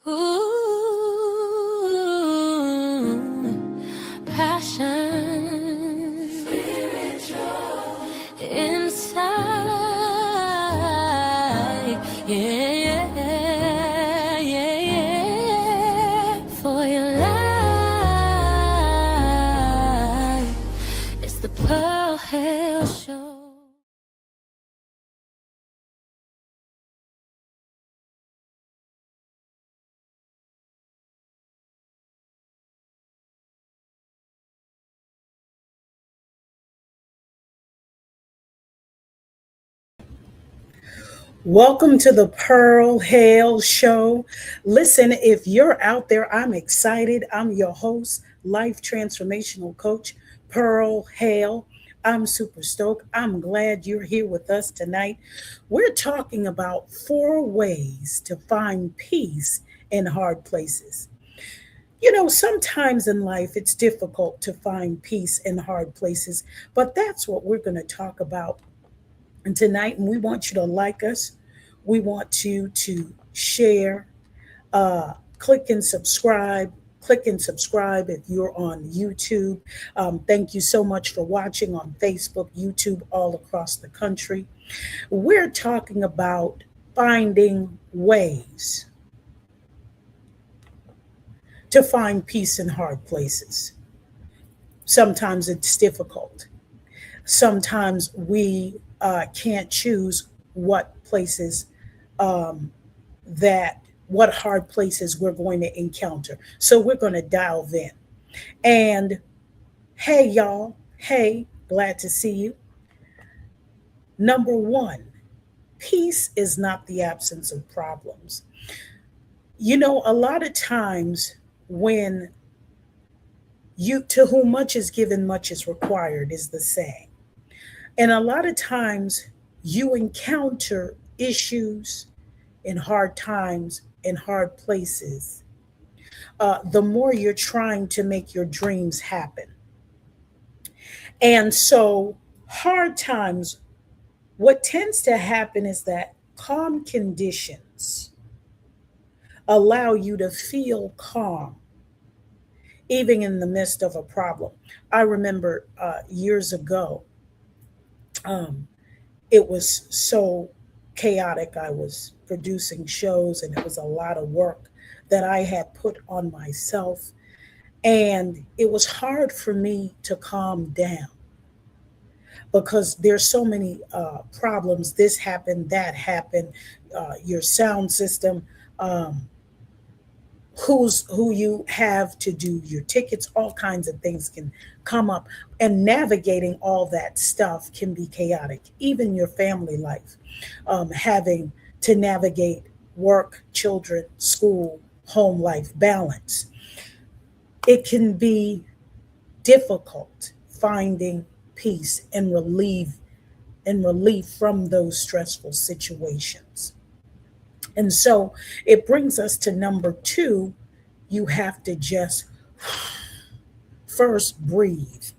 Ooh, passion, spiritual, inside, yeah, yeah, yeah, yeah, for your life. It's the Pearl Hale Show. Welcome to the Pearl Hale Show. Listen, if you're out there, I'm excited. I'm your host, Life Transformational Coach, Pearl Hale. I'm super stoked. I'm glad you're here with us tonight. We're talking about 4 ways to find peace in hard places. You know, sometimes in life it's difficult to find peace in hard places, but that's what we're going to talk about and tonight. And we want you to like us. We want you to share, click and subscribe. Click and subscribe if you're on YouTube. Thank you so much for watching on Facebook, YouTube, all across the country. We're talking about finding ways to find peace in hard places. Sometimes it's difficult. Sometimes we can't choose what places that what hard places we're going to encounter. So we're going to dive in. And hey, y'all. Hey, glad to see you. Number one, peace is not the absence of problems. You know, a lot of times when you to whom much is given, much is required is the saying. And a lot of times you encounter issues in hard times, in hard places, the more you're trying to make your dreams happen. And so, hard times, what tends to happen is that calm conditions allow you to feel calm, even in the midst of a problem. I remember years ago, um, it was so chaotic. I was producing shows, and it was a lot of work that I had put on myself. And it was hard for me to calm down because there's so many problems. This happened, that happened, your sound system, um, who you have to do your tickets, all kinds of things can come up. And navigating all that stuff can be chaotic. Even your family life, having to navigate work, children, school, home life balance. It can be difficult finding peace and relief from those stressful situations. And so it brings us to number two. You have to just first breathe.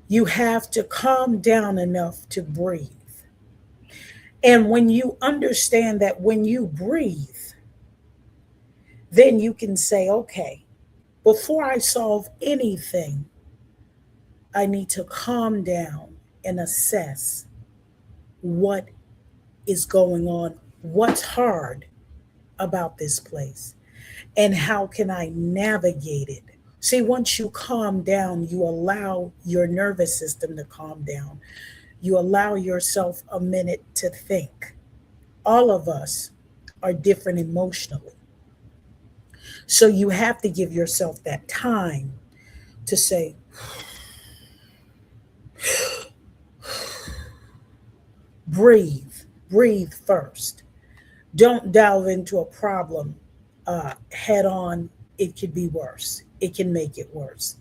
You have to calm down enough to breathe. And when you understand that when you breathe, then you can say, okay, before I solve anything, I need to calm down and assess what is going on, what's hard about this place, and how can I navigate it. See, once you calm down, you allow your nervous system to calm down. You allow yourself a minute to think. All of us are different emotionally. So you have to give yourself that time to say, breathe, breathe first. Don't delve into a problem head on. It could be worse, it can make it worse.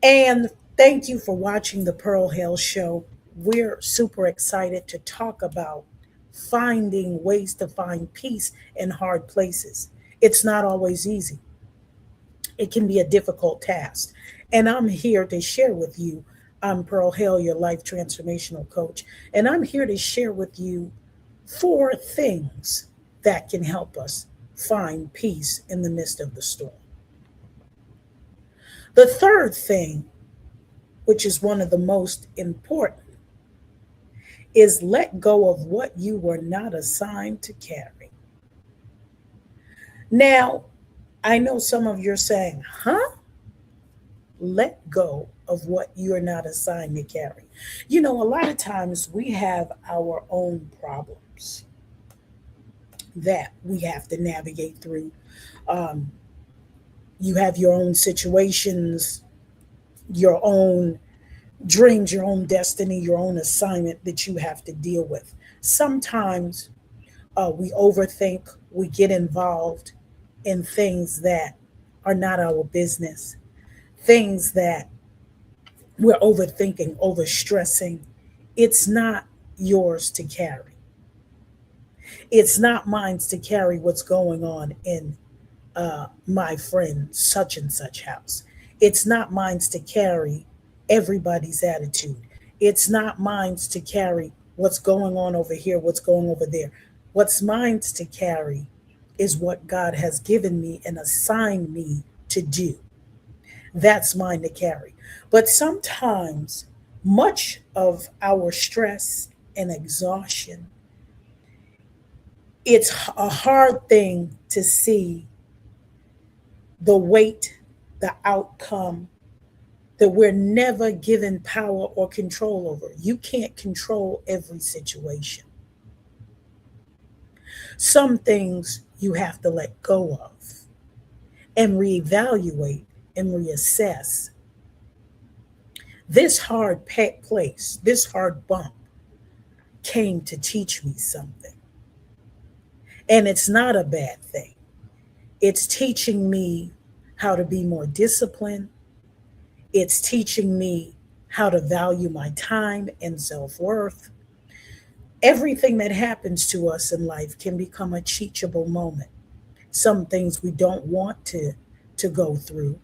And thank you for watching the Pearl Hale Show. We're super excited to talk about finding ways to find peace in hard places. It's not always easy, it can be a difficult task. And I'm here to share with you. I'm Pearl Hale, your life transformational coach. And I'm here to share with you Four things that can help us find peace in the midst of the storm. The third thing, which is one of the most important, is let go of what you were not assigned to carry. Now, I know some of you are saying, huh? Let go of what you're not assigned to carry. You know, a lot of times we have our own problems that we have to navigate through. Um, you have your own situations, your own dreams, your own destiny, your own assignment that you have to deal with. Sometimes we overthink, we get involved in things that are not our business, things that we're overthinking, overstressing. It's not yours to carry. It's not mine to carry what's going on in my friend such and such house. It's not mine to carry everybody's attitude. It's not mine to carry what's going on over here, what's going over there. What's mine to carry is what God has given me and assigned me to do. That's mine to carry. But sometimes, much of our stress and exhaustion, it's a hard thing to see the weight, the outcome that we're never given power or control over. You can't control every situation. Some things you have to let go of and reevaluate and reassess. This hard place, this hard bump came to teach me something. And it's not a bad thing. It's teaching me how to be more disciplined. It's teaching me how to value my time and self worth. Everything that happens to us in life can become a teachable moment. Some things we don't want to go through,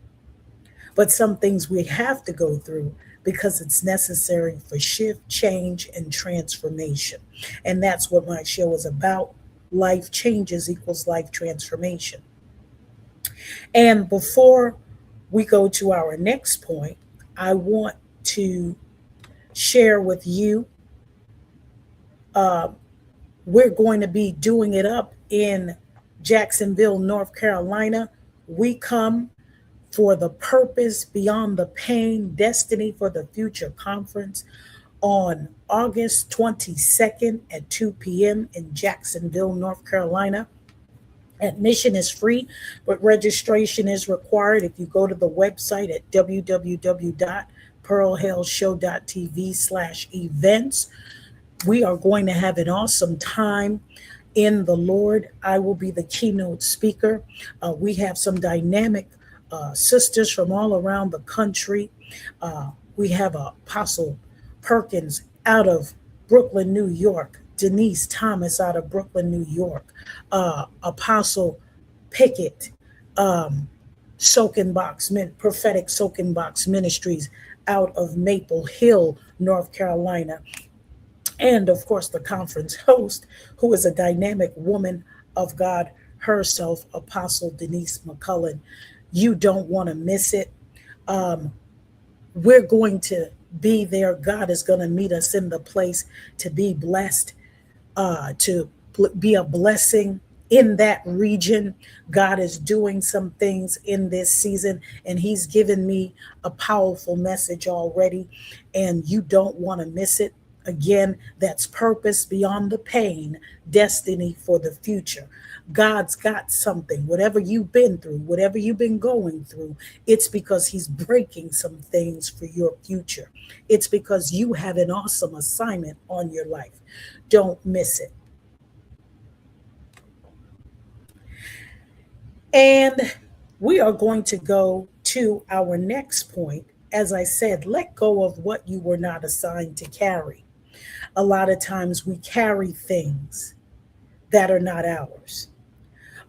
but some things we have to go through because it's necessary for shift, change, and transformation. And that's what my show is about. Life changes equals life transformation. And before we go to our next point, I want to share with you uh, we're going to be doing it up in Jacksonville, North Carolina. We come for the Purpose Beyond the Pain Destiny for the Future conference on August 22nd at 2 p.m. in Jacksonville, North Carolina. Admission is free, but registration is required. If you go to the website at www.pearlhaleshow.tv/events, we are going to have an awesome time in the Lord. I will be the keynote speaker. We have some dynamic sisters from all around the country. We have Apostle Perkins out of Brooklyn, New York, Denise Thomas out of Brooklyn, New York, Apostle Pickett, Prophetic Soaking Box Ministries out of Maple Hill, North Carolina. And of course, the conference host, who is a dynamic woman of God herself, Apostle Denise McCullen. You don't want to miss it. We're going to be there. God is going to meet us in the place to be blessed, to be a blessing in that region. God is doing some things in this season, and He's given me a powerful message already, and you don't want to miss it. Again, that's Purpose Beyond the Pain, Destiny for the Future. God's got something. Whatever you've been through, whatever you've been going through, it's because He's breaking some things for your future. It's because you have an awesome assignment on your life. Don't miss it. And we are going to go to our next point. As I said, let go of what you were not assigned to carry. A lot of times we carry things that are not ours.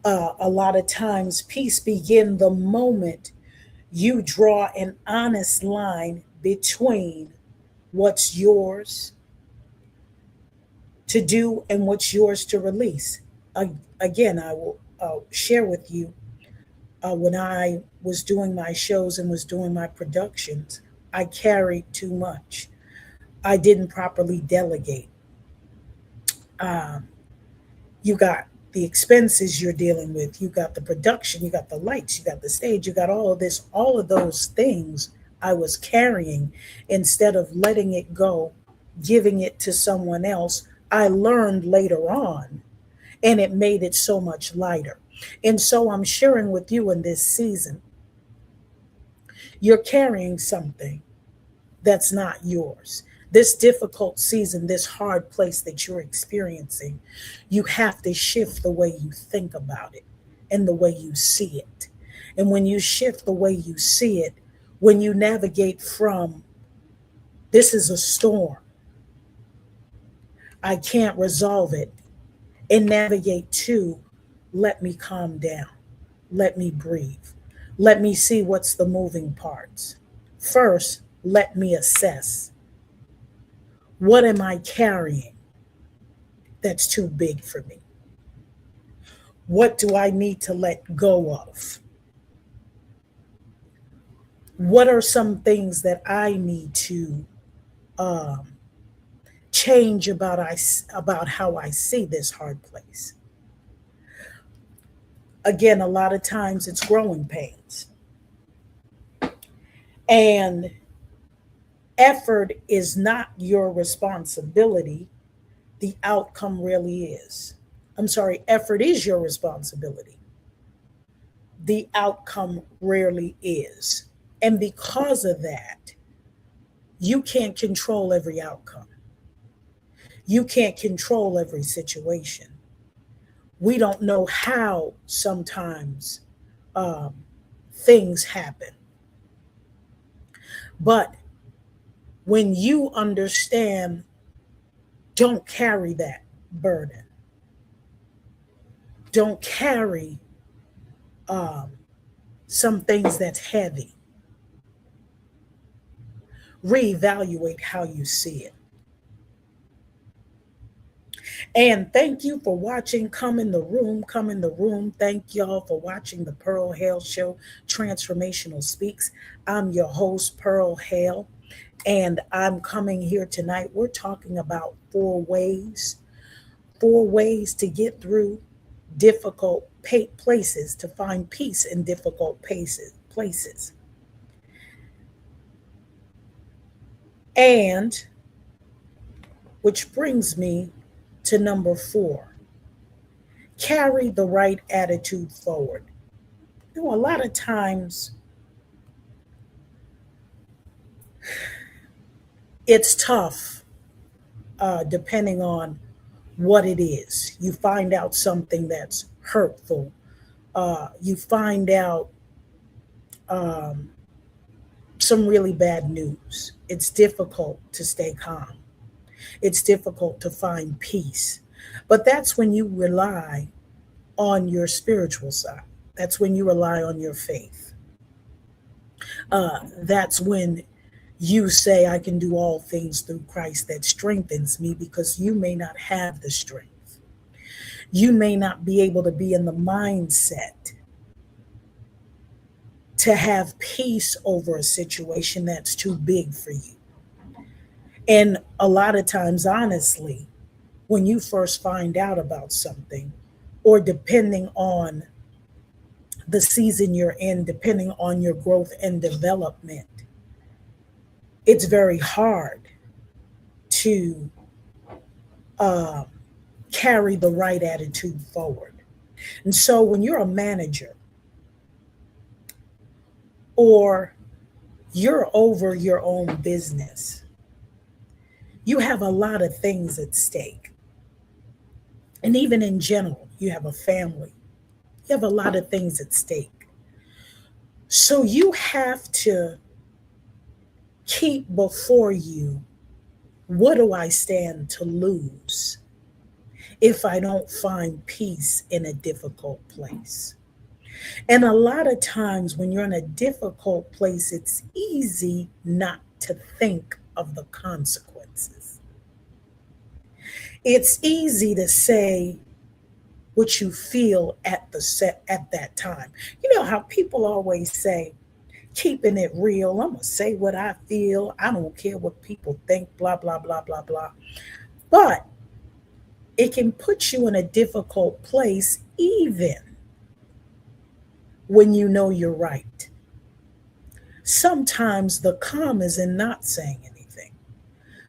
A lot of times peace begins the moment you draw an honest line between what's yours to do and what's yours to release. Again, I will share with you when I was doing my shows and was doing my productions, I carried too much. I didn't properly delegate. Um, you got the expenses you're dealing with, you got the production, you got the lights, you got the stage, you got all of this, all of those things I was carrying instead of letting it go, giving it to someone else. I learned later on, and it made it so much lighter. And so I'm sharing with you in this season, you're carrying something that's not yours. This difficult season, this hard place that you're experiencing, you have to shift the way you think about it and the way you see it. And when you shift the way you see it, when you navigate from this is a storm, I can't resolve it, and navigate to let me calm down, let me breathe, let me see what's the moving parts. First, let me assess, what am I carrying that's too big for me? What do I need to let go of? What are some things that I need to um, change about how I see this hard place? Again, a lot of times it's growing pains, and effort is not your responsibility. The outcome really is. I'm sorry, effort is your responsibility. The outcome rarely is. And because of that, you can't control every outcome. You can't control every situation. We don't know how sometimes um, things happen. But when you understand, don't carry that burden, don't carry um, some things that's heavy, reevaluate how you see it. And thank you for watching. Come in the room, come in the room. Thank y'all for watching the Pearl Hale Show, Transformational Speaks. I'm your host, Pearl Hale, and I'm coming here tonight. We're talking about four ways to get through difficult places, to find peace in difficult places. And which brings me to number 4, carry the right attitude forward. You know, a lot of times it's tough depending on what it is. You find out something that's hurtful, you find out um, some really bad news. It's difficult to stay calm, it's difficult to find peace. But that's when you rely on your spiritual side, that's when you rely on your faith. That's when you say, I can do all things through Christ that strengthens me, because you may not have the strength. You may not be able to be in the mindset to have peace over a situation that's too big for you. And a lot of times, honestly, when you first find out about something, or depending on the season you're in, depending on your growth and development, it's very hard to uh, carry the right attitude forward. And so when you're a manager, or you're over your own business, you have a lot of things at stake. And even in general, you have a family, you have a lot of things at stake. So you have to keep before you, what do I stand to lose if I don't find peace in a difficult place? And a lot of times when you're in a difficult place, it's easy not to think of the consequences. It's easy to say what you feel at the set at that time. You know how people always say, keeping it real, I'm gonna say what I feel. I don't care what people think, blah, blah, blah, blah, blah. But it can put you in a difficult place even when you know you're right. Sometimes the calm is in not saying anything.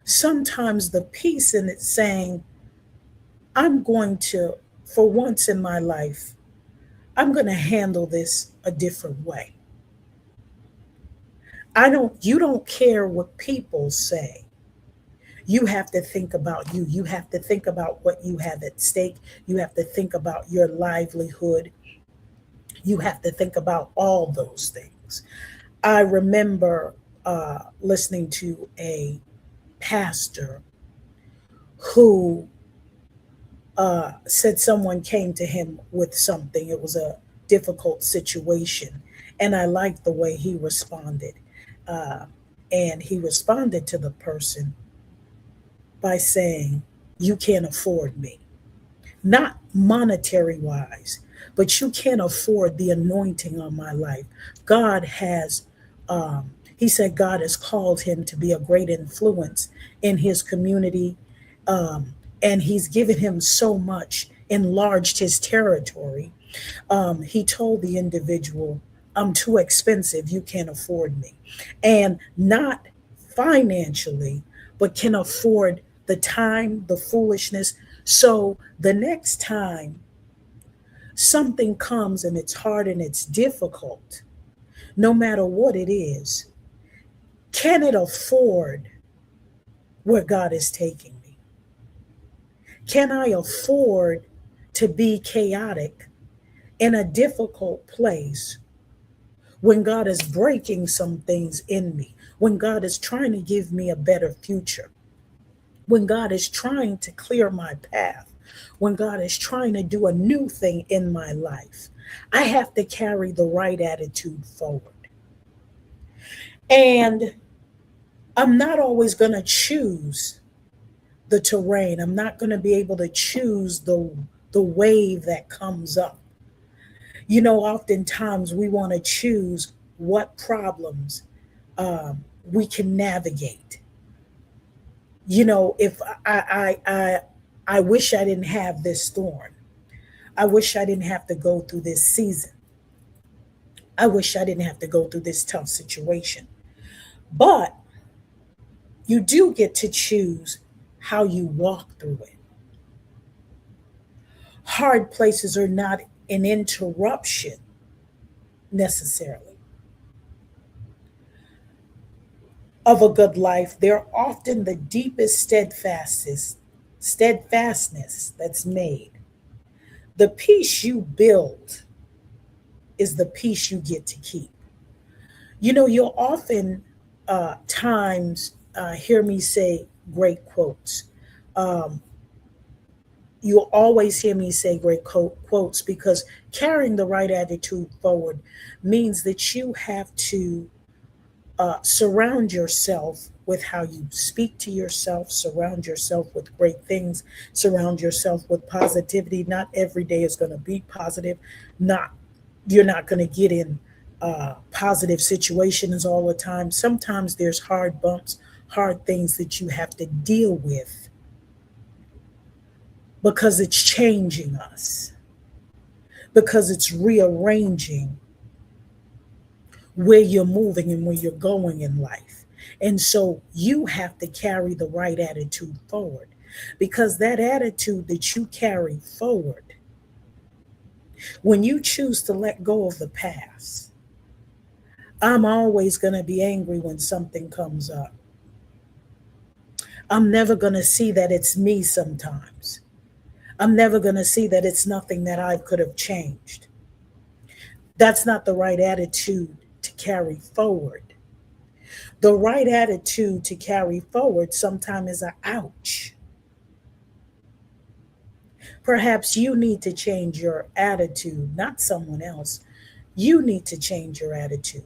Sometimes the peace in it saying, I'm going to, for once in my life, I'm going to handle this a different way. You don't care what people say. You have to think about you. You have to think about what you have at stake. You have to think about your livelihood. You have to think about all those things. I remember listening to a pastor who said someone came to him with something. It was a difficult situation. And I liked the way he responded. Uh, and he responded to the person by saying, you can't afford me. Not monetary wise, but you can't afford the anointing on my life. God has, he said, God has called him to be a great influence in his community. And he's given him so much, enlarged his territory. He told the individual, I'm too expensive. You can't afford me. And not financially, but can afford the time, the foolishness. So the next time something comes and it's hard and it's difficult, no matter what it is, can it afford where God is taking me? Can I afford to be chaotic in a difficult place when God is breaking some things in me, when God is trying to give me a better future, when God is trying to clear my path, when God is trying to do a new thing in my life? I have to carry the right attitude forward. And I'm not always going to choose the terrain. I'm not going to be able to choose the wave that comes up. You know, oftentimes we want to choose what problems we can navigate. You know, if I wish I didn't have this thorn. I wish I didn't have to go through this season. I wish I didn't have to go through this tough situation. But you do get to choose how you walk through it. Hard places are not an interruption necessarily of a good life. They're often the deepest steadfastness that's made. The peace you build is the peace you get to keep. You know, you'll often times hear me say great quotes. Um, you'll always hear me say great quotes because carrying the right attitude forward means that you have to surround yourself with how you speak to yourself, surround yourself with great things, surround yourself with positivity. Not every day is going to be positive. Not You're not going to get in positive situations all the time. Sometimes there's hard bumps, hard things that you have to deal with because it's changing us, because it's rearranging where you're moving and where you're going in life. And so you have to carry the right attitude forward, because that attitude that you carry forward, when you choose to let go of the past, I'm always going to be angry when something comes up. I'm never going to see that it's me sometimes. I'm never going to see that it's nothing that I could have changed. That's not the right attitude to carry forward. The right attitude to carry forward sometimes is a ouch. Perhaps you need to change your attitude, not someone else. You need to change your attitude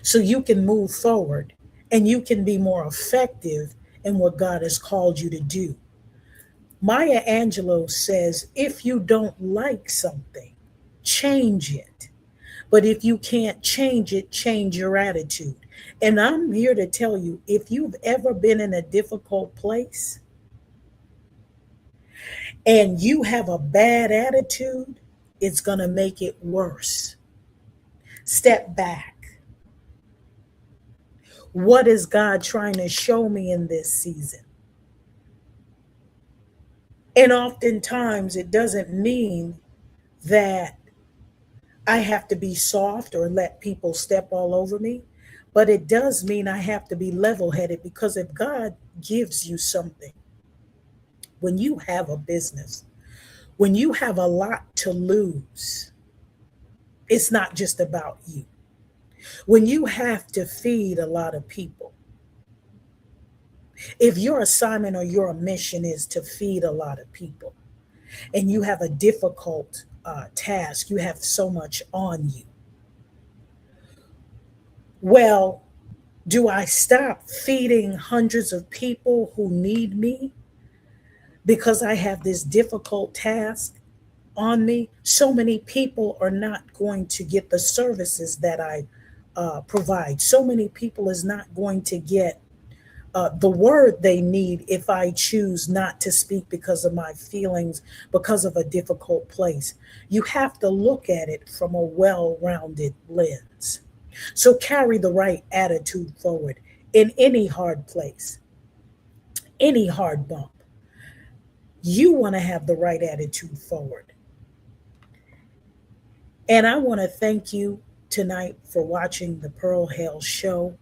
so you can move forward and you can be more effective and what God has called you to do. Maya Angelou says, if you don't like something, change it. But if you can't change it, change your attitude. And I'm here to tell you, if you've ever been in a difficult place and you have a bad attitude, it's going to make it worse. Step back. What is God trying to show me in this season? And oftentimes it doesn't mean that I have to be soft or let people step all over me, but it does mean I have to be level headed, because if God gives you something, when you have a business, when you have a lot to lose, it's not just about you. When you have to feed a lot of people, if your assignment or your mission is to feed a lot of people and you have a difficult task, you have so much on you. Well, do I stop feeding hundreds of people who need me because I have this difficult task on me? So many people are not going to get the services that I provide. So many people is not going to get the word they need if I choose not to speak because of my feelings, because of a difficult place. You have to look at it from a well rounded lens. So carry the right attitude forward in any hard place, any hard bump. You want to have the right attitude forward. And I want to thank you tonight for watching the Pearl Hale Show.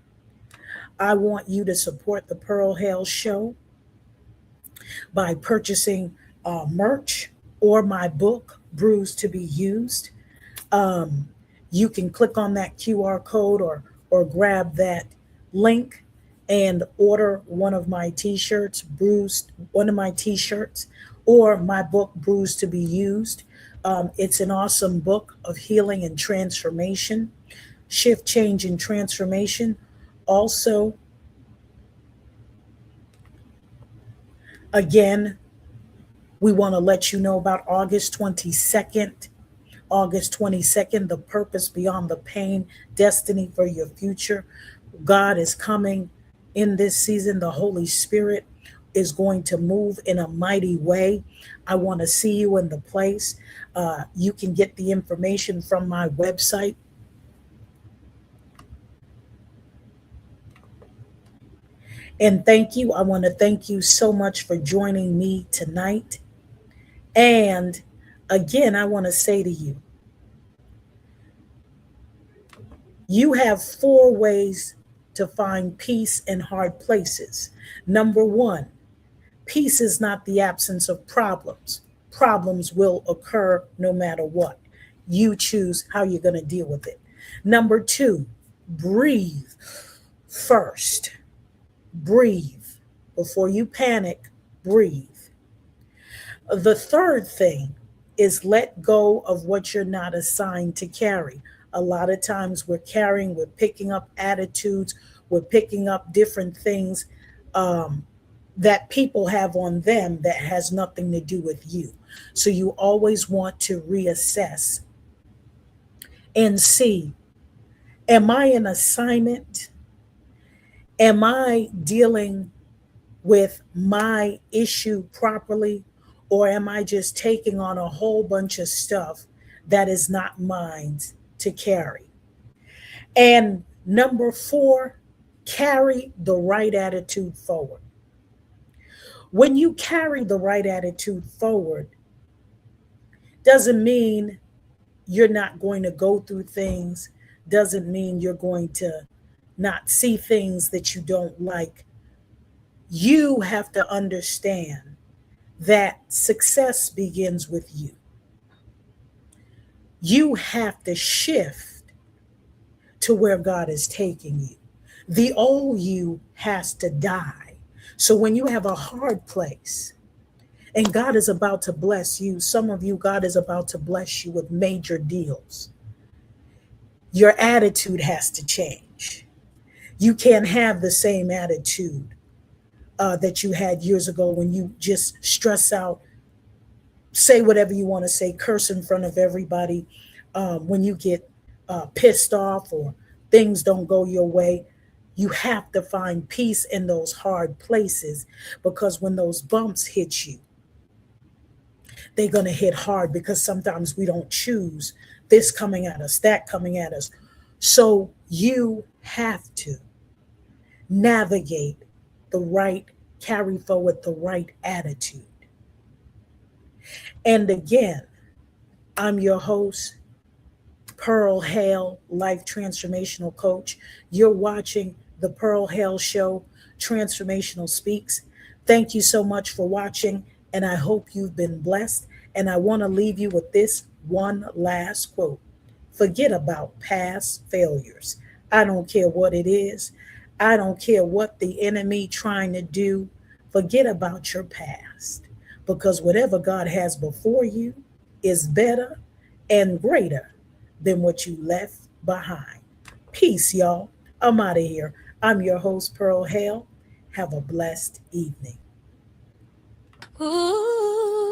I want you to support the Pearl Hale Show by purchasing merch or my book, Bruised to be Used. Um, you can click on that QR code or grab that link and order one of my t-shirts, or my book, Bruised to be Used. It's an awesome book of healing and transformation, shift, change, and transformation. Also, again, we want to let you know about August 22nd. August 22nd, The Purpose Beyond the Pain, Destiny for Your Future. God is coming in this season. The Holy Spirit is going to move in a mighty way. I want to see you in the place. You can get the information from my website. And thank you. I want to thank you so much for joining me tonight. And again, I want to say to you, you have 4 ways to find peace in hard places. Number 1, peace is not the absence of problems. Problems will occur no matter what. You choose how you're going to deal with it. Number 2, breathe first. Breathe. Before you panic, breathe. The third thing is let go of what you're not assigned to carry. A lot of times we're picking up attitudes, we're picking up different things that people have on them that has nothing to do with you. So you always want to reassess and see, am I an assignment? Am I dealing with my issue properly? Or am I just taking on a whole bunch of stuff that is not mine to carry? And number 4, carry the right attitude forward. When you carry the right attitude forward, doesn't mean you're not going to go through things, doesn't mean you're going to not see things that you don't like. You have to understand that success begins with you. You have to shift to where God is taking you. The old you has to die. So when you have a hard place and God is about to bless you, some of you, God is about to bless you with major deals. Your attitude has to change. You can't have the same attitude that you had years ago when you just stress out, say whatever you want to say, curse in front of everybody, when you get pissed off or things don't go your way. You have to find peace in those hard places, because when those bumps hit you, they're going to hit hard, because sometimes we don't choose this coming at us, that coming at us. So you have to navigate the right, carry forward the right attitude. And again, I'm your host, Pearl Hale, Life Transformational Coach. You're watching the Pearl Hale Show, Transformational Speaks. Thank you so much for watching, and I hope you've been blessed. And I want to leave you with this one last quote: forget about past failures. I don't care what it is. I don't care what the enemy trying to do. Forget about your past, because whatever God has before you is better and greater than what you left behind. Peace, y'all. I'm out of here. I'm your host, Pearl Hale. Have a blessed evening. Ooh.